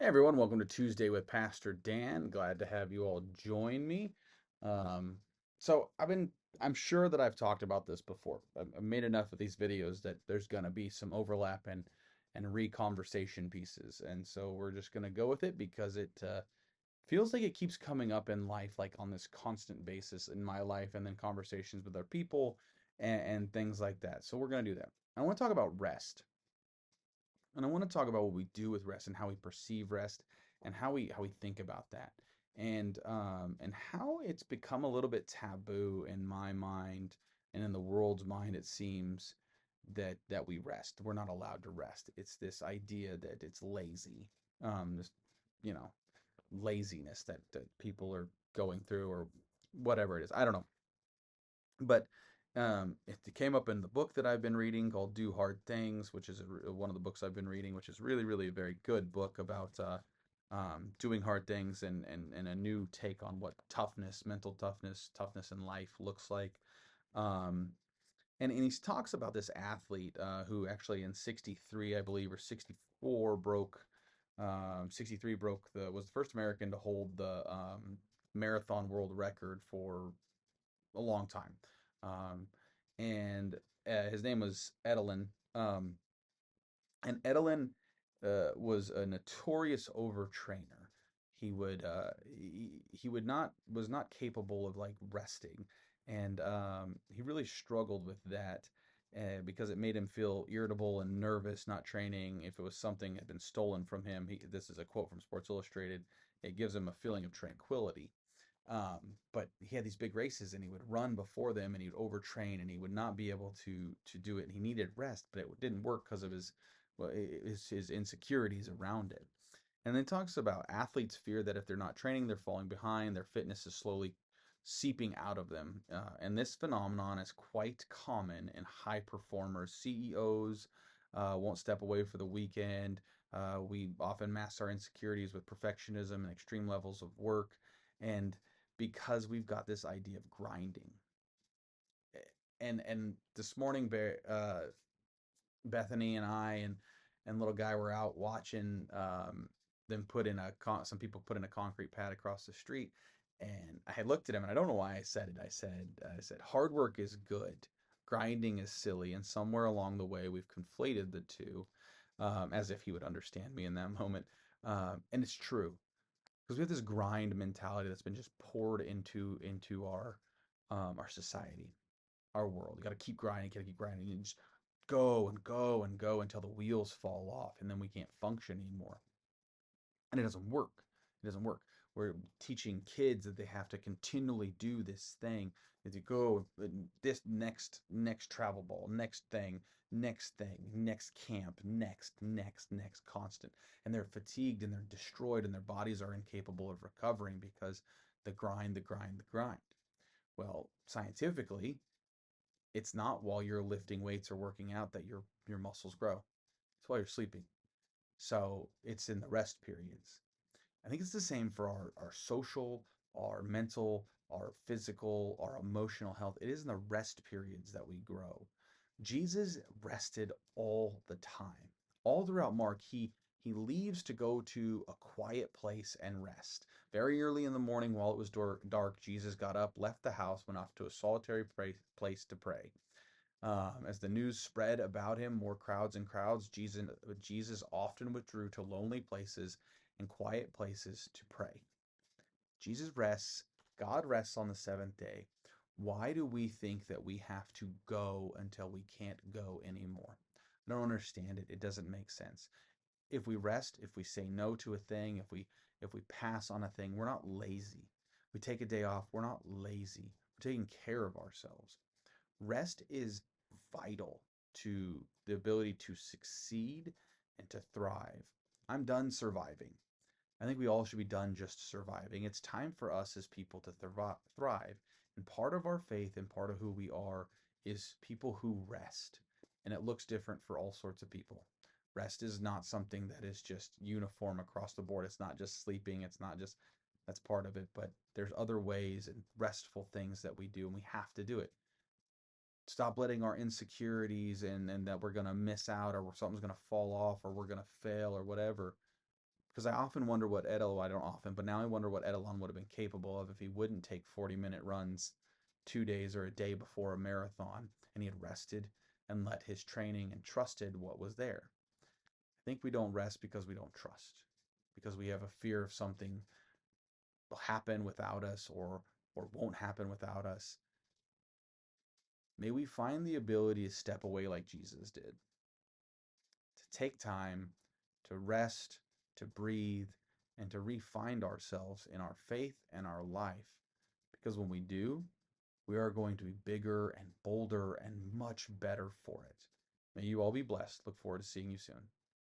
Hey everyone, welcome to Tuesday with Pastor Dan. Glad to have you all join me. Um, I'm sure that I've talked about this before. I've made enough of these videos that there's going to be some overlap and re-conversation pieces. And so we're just going to go with it because it feels like it keeps coming up in life, like on this constant basis in my life, and then conversations with other people and things like that. So we're going to do that. I want to talk about rest. And I want to talk about what we do with rest and how we perceive rest and how we think about that. And how it's become a little bit taboo in my mind and in the world's mind, it seems that we rest. We're not allowed to rest. It's this idea that it's lazy. This, you know, laziness that people are going through or whatever it is. I don't know. But it came up in the book that I've been reading called Do Hard Things, which is one of the books I've been reading, which is really, really a very good book about doing hard things and a new take on what toughness, mental toughness, toughness in life looks like. Um, and he talks about this athlete who actually in 63, I believe, or 64 broke, 63 broke was the first American to hold the marathon world record for a long time. Um, and his name was Edelin. And Edelin was a notorious overtrainer. He would not was not capable of like resting, and he really struggled with that because it made him feel irritable and nervous not training. If it was something had been stolen from him, this is a quote from Sports Illustrated. It gives him a feeling of tranquility. But he had these big races and he would run before them and he would overtrain and he would not be able to do it. And he needed rest, but it didn't work because of his well, his insecurities around it. And then talks about athletes fear that if they're not training, they're falling behind. Their fitness is slowly seeping out of them. And this phenomenon is quite common in high performers. CEOs won't step away for the weekend. We often mask our insecurities with perfectionism and extreme levels of work. And because we've got this idea of grinding. And this morning, Bethany and I and little guy were out watching them put in some people put in a concrete pad across the street, and I had looked at him and I don't know why I said it. I said hard work is good, grinding is silly, and somewhere along the way we've conflated the two, as if he would understand me in that moment. And it's true because we have this grind mentality that's been just poured into our society, our world. You got to keep grinding, got to keep grinding. You just go and go and go until the wheels fall off, and then we can't function anymore. And it doesn't work. It doesn't work. We're teaching kids that they have to continually do this thing. That you go this next travel ball, next thing, next camp, next constant, and they're fatigued and they're destroyed, and their bodies are incapable of recovering because the grind. Well, scientifically, it's not while you're lifting weights or working out that your muscles grow. It's while you're sleeping. So it's in the rest periods. I think it's the same for our social, our mental, our physical, our emotional health. It is in the rest periods that we grow. Jesus rested all the time. All throughout Mark, he leaves to go to a quiet place and rest. Very early in the morning, while it was dark, Jesus got up, left the house, went off to a solitary place to pray. As the news spread about him, more crowds and crowds, Jesus often withdrew to lonely places and quiet places to pray. Jesus rests, God rests on the seventh day. Why do we think that we have to go until we can't go anymore? I don't understand it. It doesn't make sense. If we rest, if we say no to a thing, if we pass on a thing, we're not lazy. We take a day off, we're not lazy. We're taking care of ourselves. Rest is vital to the ability to succeed and to thrive. I'm done surviving. I think we all should be done just surviving. It's time for us as people to thrive. And part of our faith and part of who we are is people who rest. And it looks different for all sorts of people. Rest is not something that is just uniform across the board. It's not just sleeping. It's not just, that's part of it. But there's other ways and restful things that we do, and we have to do it. Stop letting our insecurities and that we're going to miss out or something's going to fall off or we're going to fail or whatever Because I often wonder what I don't often, but now I wonder what Edelon would have been capable of if he wouldn't take 40-minute runs 2 days or a day before a marathon and he had rested and let his training and trusted what was there. I think we don't rest because we don't trust, because we have a fear of something will happen without us or won't happen without us. May we find the ability to step away like Jesus did, to take time, to rest, to breathe, and to re-find ourselves in our faith and our life. Because when we do, we are going to be bigger and bolder and much better for it. May you all be blessed. Look forward to seeing you soon.